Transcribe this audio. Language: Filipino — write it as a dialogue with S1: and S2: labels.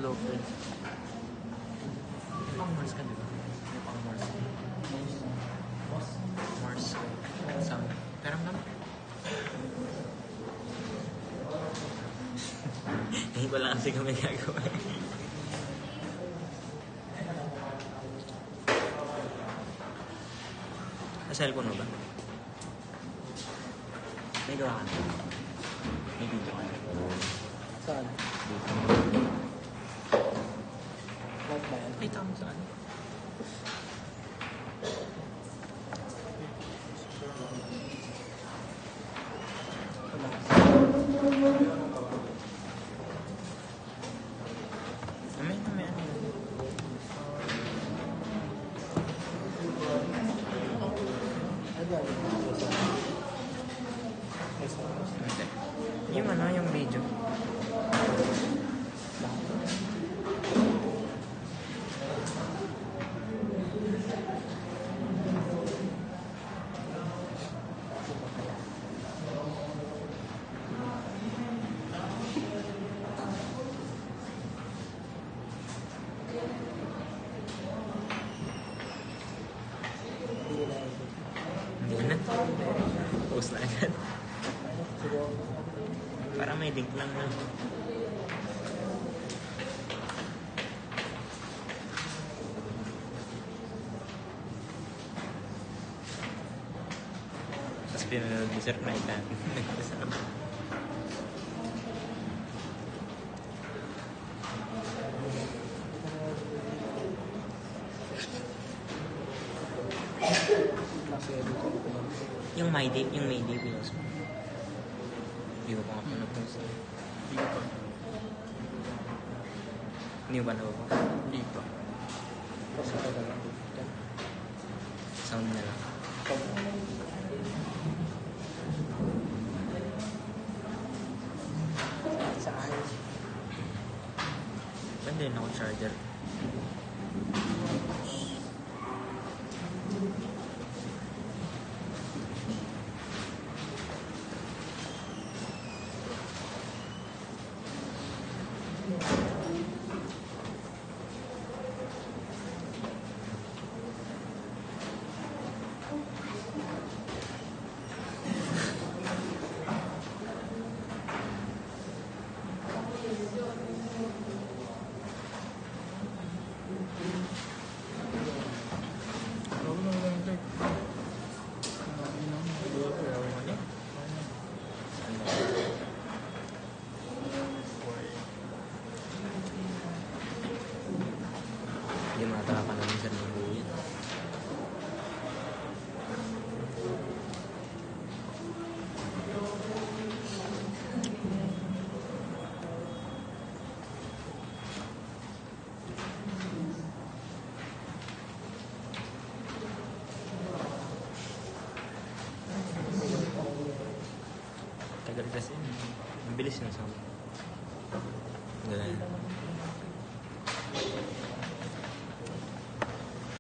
S1: local. Pang Mars ka, di ba? May pang Mars. Mars sound. Pero naman.
S2: Hindi ko lang kasi kami gagawa. Sa cellphone mo ba? May gawa ka na. May video ka na.
S3: Saan?
S2: Dito.
S3: Lahat ba yan?
S1: Ay, tama saan? Mamaya. Hindi. Yung video. Hindi na. Post na agad. Para may link lang na. Tapos pinanood ni Sir Knightan. Yung May Day pinost mo. Hindi ko pa nga panopost. Hindi ba nabapost?
S3: Hindi pa. Kasi ka lang.
S2: Sound na lang.
S3: Sa ayos.
S2: Pwede rin ako charger. Hindi matarapan na minsan ng buhay. Tagal kasi. Ang bilis ng sound. Ganun.